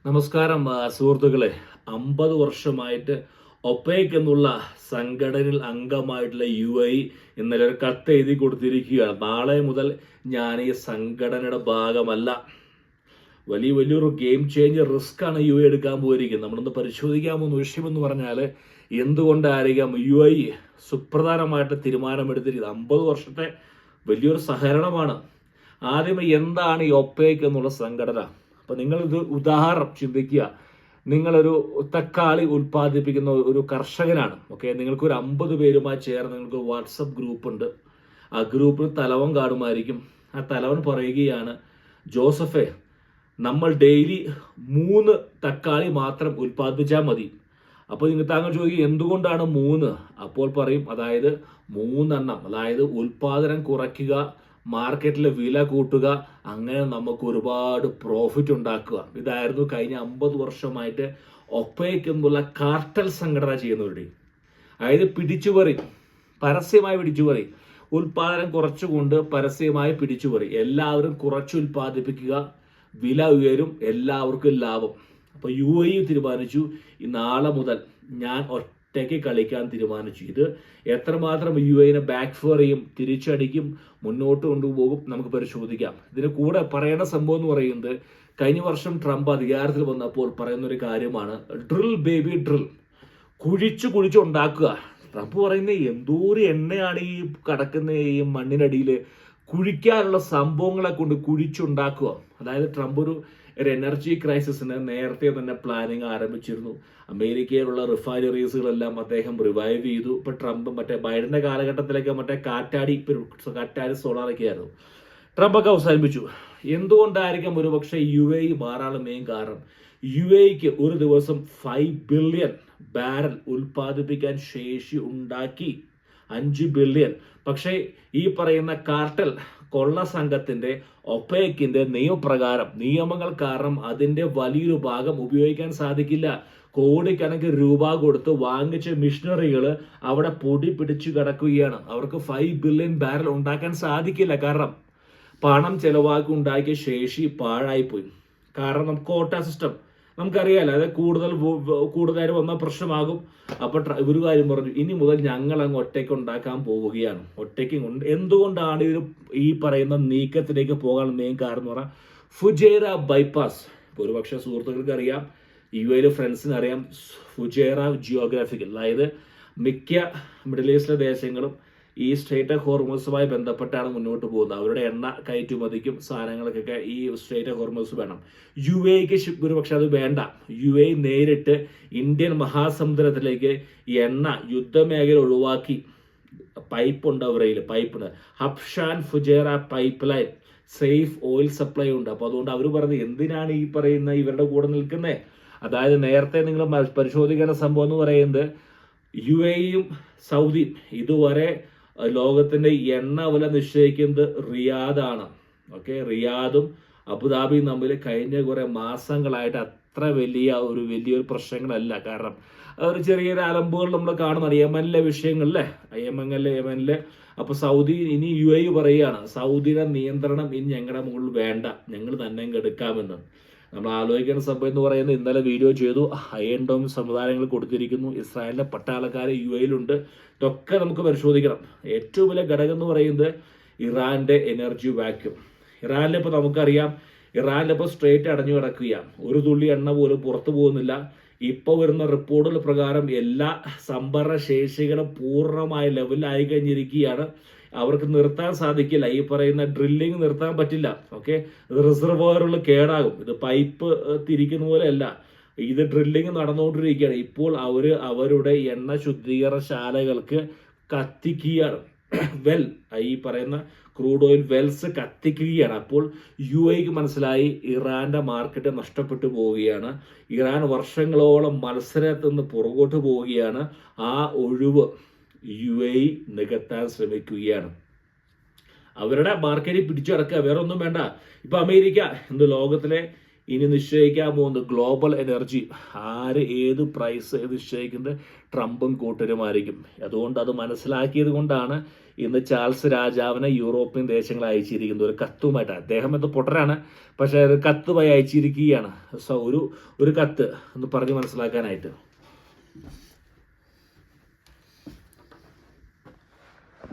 നമസ്കാരം സുഹൃത്തുക്കളെ. 50 വർഷമായിട്ട് ഒപെക് എന്നുള്ള സംഘടനയിൽ അംഗമായിട്ടുള്ള UAE ഇന്നലെ ഒരു കത്ത് എഴുതി കൊടുത്തിരിക്കുകയാണ്. നാളെ മുതൽ ഞാൻ ഈ സംഘടനയുടെ ഭാഗമല്ല. വലിയൊരു ഗെയിം ചേഞ്ചർ റിസ്ക് ആണ് UAE എടുക്കാൻ പോയിരിക്കുന്നത്. നമ്മളൊന്ന് പരിശോധിക്കാൻ പോകുന്ന വിഷയമെന്ന് പറഞ്ഞാൽ എന്തുകൊണ്ടായിരിക്കാം UAE സുപ്രധാനമായിട്ട് തീരുമാനമെടുത്തിരിക്കുന്നത്. 50 വർഷത്തെ വലിയൊരു സഹകരണമാണ്. ആദ്യം എന്താണ് ഈ ഒപെക് എന്നുള്ള സംഘടന? അപ്പോൾ നിങ്ങളിത് ഉദാഹരണം ചിന്തിക്കുക. നിങ്ങളൊരു തക്കാളി ഉൽപ്പാദിപ്പിക്കുന്ന ഒരു കർഷകനാണ്. ഓക്കെ, നിങ്ങൾക്കൊരു 50 പേരുമായി ചേർന്ന് നിങ്ങൾക്ക് വാട്സപ്പ് ഗ്രൂപ്പ് ഉണ്ട്. ആ ഗ്രൂപ്പിൽ തലവൻ കാണുമായിരിക്കും. ആ തലവൻ പറയുകയാണ്, ജോസഫേ, നമ്മൾ ഡെയിലി 3 തക്കാളി മാത്രം ഉൽപ്പാദിപ്പിച്ചാൽ മതി. അപ്പോൾ നിങ്ങൾ താങ്കൾ ചോദിക്കും എന്തുകൊണ്ടാണ് 3? അപ്പോൾ പറയും, അതായത് 3 എണ്ണം, അതായത് ഉൽപാദനം കുറയ്ക്കുക, മാർക്കറ്റിലെ വില കൂട്ടുക, അങ്ങനെ നമുക്ക് ഒരുപാട് പ്രോഫിറ്റ് ഉണ്ടാക്കുക. ഇതായിരുന്നു കഴിഞ്ഞ 50 വർഷമായിട്ട് ഒപെക് എന്നുള്ള കാർട്ടൽ സംഘടന ചെയ്യുന്നവരുടെ. അതായത് പിടിച്ചുപറി, പരസ്യമായി പിടിച്ചുപറി, ഉൽപാദനം കുറച്ചുകൊണ്ട് പരസ്യമായി പിടിച്ചുപറി. എല്ലാവരും കുറച്ച് ഉൽപ്പാദിപ്പിക്കുക, വില ഉയരും, എല്ലാവർക്കും ലാഭം. അപ്പോൾ UAE തീരുമാനിച്ചു, ഈ നാളെ മുതൽ ഞാൻ ഒറ്റയ്ക്ക് കളിക്കാൻ തീരുമാനിച്ചു. ഇത് എത്രമാത്രം UAE ബാക്ക് ഫെയർ ചെയ്യും, തിരിച്ചടിക്കും, മുന്നോട്ട് കൊണ്ടുപോകും, നമുക്ക് പരിശോധിക്കാം. ഇതിന് കൂടെ പറയേണ്ട സംഭവം എന്ന് പറയുന്നത്, കഴിഞ്ഞ വർഷം ട്രംപ് അധികാരത്തിൽ വന്നപ്പോൾ പറയുന്നൊരു കാര്യമാണ്, ഡ്രിൽ ബേബി ഡ്രിൽ, കുഴിച്ചു ഉണ്ടാക്കുക. ട്രംപ് പറയുന്നത് എന്തോരം എണ്ണയാണ് ഈ കിടക്കുന്ന ഈ മണ്ണിനടിയിൽ, കുഴിക്കാനുള്ള സംഭവങ്ങളെ കൊണ്ട് കുഴിച്ചുണ്ടാക്കുക. അതായത് ട്രംപ് ഒരു എനർജി ക്രൈസിസിന് നേരത്തെ തന്നെ പ്ലാനിങ് ആരംഭിച്ചിരുന്നു. അമേരിക്കയിലുള്ള റിഫൈനറീസുകളെല്ലാം അദ്ദേഹം റിവൈവ് ചെയ്തു. ഇപ്പൊ ട്രംപ് ബൈഡന്റെ കാലഘട്ടത്തിലേക്ക് കാറ്റാടി സോളാറൊക്കെ ആയിരുന്നു. ട്രംപൊക്കെ അവസാനിപ്പിച്ചു. എന്തുകൊണ്ടായിരിക്കാം ഒരുപക്ഷെ UAE മാറാനുള്ള മെയിൻ കാരണം? UAEക്ക് ഒരു ദിവസം 5 ബില്യൺ ബാരൽ ഉൽപ്പാദിപ്പിക്കാൻ ശേഷി ഉണ്ടാക്കി. 5 ബില്യൺ. പക്ഷേ ഈ പറയുന്ന കാർട്ടൽ കൊള്ള സംഘത്തിന്റെ ഒപെക്കിന്റെ നിയമങ്ങൾ കാരണം അതിന്റെ വലിയൊരു ഭാഗം ഉപയോഗിക്കാൻ സാധിക്കില്ല. കോടിക്കണക്കിന് രൂപ കൊടുത്ത് വാങ്ങിച്ച മിഷനറികൾ അവിടെ പൊടി പിടിച്ചു കിടക്കുകയാണ്. അവർക്ക് 5 ബില്യൺ ബാരൽ ഉണ്ടാക്കാൻ സാധിക്കില്ല. കാരണം പണം ചെലവാക്കി ഉണ്ടാക്കിയ ശേഷി പാഴായിപ്പോയി. കാരണം നമുക്ക് കോട്ട സിസ്റ്റം നമുക്കറിയാലോ, അത് കൂടുതലായിട്ട് വന്നാൽ പ്രശ്നമാകും. അപ്പൊ ഒരു കാര്യം പറഞ്ഞു, ഇനി മുതൽ ഞങ്ങൾ അങ്ങ് ഒറ്റയ്ക്ക് ഉണ്ടാക്കാൻ പോവുകയാണ്. ഒറ്റയ്ക്ക് എന്തുകൊണ്ടാണ് ഈ പറയുന്ന നീക്കത്തിലേക്ക് പോകാൻ മെയിൻ കാരണം എന്ന് പറഞ്ഞാൽ ഫുജൈറ ബൈപ്പാസ്. ഒരുപക്ഷെ സുഹൃത്തുക്കൾക്ക് അറിയാം, UAE ഫ്രണ്ട്സിന് അറിയാം, ഫുജൈറ ജിയോഗ്രാഫിക്കൽ, അതായത് മിക്ക മിഡിൽ ഈസ്റ്റിലെ ദേശങ്ങളും ഈ സ്ട്രേറ്റ് ഓഫ് ഹോർമൂസുമായി ബന്ധപ്പെട്ടാണ് മുന്നോട്ട് പോകുന്നത്. അവരുടെ എണ്ണ കയറ്റുമതിക്കും സാധനങ്ങൾക്കൊക്കെ ഈ സ്ട്രേറ്റ് ഓഫ് ഹോർമൂസ് വേണം. UAEക്ക് ഒരുപക്ഷെ അത് വേണ്ട. UAE നേരിട്ട് ഇന്ത്യൻ മഹാസമുദ്രത്തിലേക്ക് എണ്ണ യുദ്ധമേഖല ഒഴിവാക്കി പൈപ്പ് ഉണ്ട്, അവരയിൽ pipe Habshan Fujairah pipe line, safe oil supply ഉണ്ട്. അപ്പോൾ അതുകൊണ്ട് അവർ പറഞ്ഞത് എന്തിനാണ് ഈ പറയുന്ന ഇവരുടെ കൂടെ നിൽക്കുന്നത്? അതായത് നേരത്തെ നിങ്ങൾ പരിശോധിക്കേണ്ട സംഭവം എന്ന് പറയുന്നത്, UAEയും സൗദിയും ഇതുവരെ ലോകത്തിന്റെ എണ്ണ വില നിശ്ചയിക്കുന്നത് റിയാദാണ്. ഓക്കെ, റിയാദും അബുദാബിയും തമ്മിൽ കഴിഞ്ഞ കുറെ മാസങ്ങളായിട്ട് അത്ര വലിയൊരു പ്രശ്നങ്ങളല്ല. കാരണം ഒരു ചെറിയൊരു അലമ്പുകൾ നമ്മൾ കാണുന്നതാണ് യമനിലെ വിഷയങ്ങളിലെ, യമനിലെ. അപ്പൊ സൗദി ഇനി UAE പറയുകയാണ്, സൗദിയുടെ നിയന്ത്രണം ഇനി ഞങ്ങളുടെ മുകളിൽ വേണ്ട, ഞങ്ങൾ തന്നെ എടുക്കാമെന്ന്. നമ്മൾ ആലോചിക്കുന്ന സംഭവം എന്ന് പറയുന്നത്, ഇന്നലെ വീഡിയോ ചെയ്തു, അയൺ ഡോം സംവിധാനങ്ങൾ കൊടുത്തിരിക്കുന്നു, ഇസ്രായേലിന്റെ പട്ടാളക്കാർ UAEയിലുണ്ട്. ഇതൊക്കെ നമുക്ക് പരിശോധിക്കണം. ഏറ്റവും വലിയ ഘടകം എന്ന് പറയുന്നത് ഇറാന്റെ എനർജി വാക്യൂം. ഇറാനിലിപ്പോൾ നമുക്കറിയാം, ഇറാനിലിപ്പോൾ സ്ട്രേറ്റ് അടഞ്ഞു കിടക്കുകയാണ്. ഒരു തുള്ളി എണ്ണ പോലും പുറത്തു പോകുന്നില്ല. ഇപ്പോൾ വരുന്ന റിപ്പോർട്ടുകൾ പ്രകാരം എല്ലാ സംഭരണ ശേഷികളും പൂർണ്ണമായ ലെവലിലായി കഴിഞ്ഞിരിക്കുകയാണ്. അവർക്ക് നിർത്താൻ സാധിക്കില്ല. ഈ പറയുന്ന ഡ്രില്ലിങ് നിർത്താൻ പറ്റില്ല. ഓക്കെ, റിസർവോയറുകൾ കേടാകും. ഇത് പൈപ്പ് തിരിക്കുന്ന പോലെയല്ല, ഇത് ഡ്രില്ലിങ് നടന്നുകൊണ്ടിരിക്കുകയാണ്. ഇപ്പോൾ അവരുടെ എണ്ണ ശുദ്ധീകരണശാലകൾക്ക് കത്തിക്കുകയാണ്. ഈ പറയുന്ന ക്രൂഡ് ഓയിൽ വെൽസ് കത്തിക്കുകയാണ്. അപ്പോൾ UAEക്ക് മനസ്സിലായി ഇറാന്റെ മാർക്കറ്റ് നഷ്ടപ്പെട്ടു പോവുകയാണ്. ഇറാൻ വർഷങ്ങളോളം മത്സരത്തിൽ നിന്ന് പുറകോട്ട് പോവുകയാണ്. ആ ഒഴിവ് UAE നികത്താൻ ശ്രമിക്കുകയാണ്. അവരുടെ മാർക്കറ്റിൽ പിടിച്ചടക്കുക, വേറെ ഒന്നും വേണ്ട. ഇപ്പൊ അമേരിക്ക ലോകത്തിലെ ഇനി നിശ്ചയിക്കാൻ പോകുന്നത് ഗ്ലോബൽ എനർജി, ആര് ഏത് പ്രൈസ് നിശ്ചയിക്കുന്നത് ട്രംപും കൂട്ടരുമായിരിക്കും. അതുകൊണ്ട് അത് മനസ്സിലാക്കിയത് കൊണ്ടാണ് ഇന്ന് ചാൾസ് രാജാവിനെ യൂറോപ്യൻ ദേശങ്ങൾ അയച്ചിരിക്കുന്നത് ഒരു കത്തുമായിട്ട്. അദ്ദേഹം ഇത് പൊട്ടരാണ്, പക്ഷേ ഒരു കത്തുമായി അയച്ചിരിക്കുകയാണ്. ഒരു കത്ത് എന്ന് പറഞ്ഞ് മനസ്സിലാക്കാനായിട്ട്.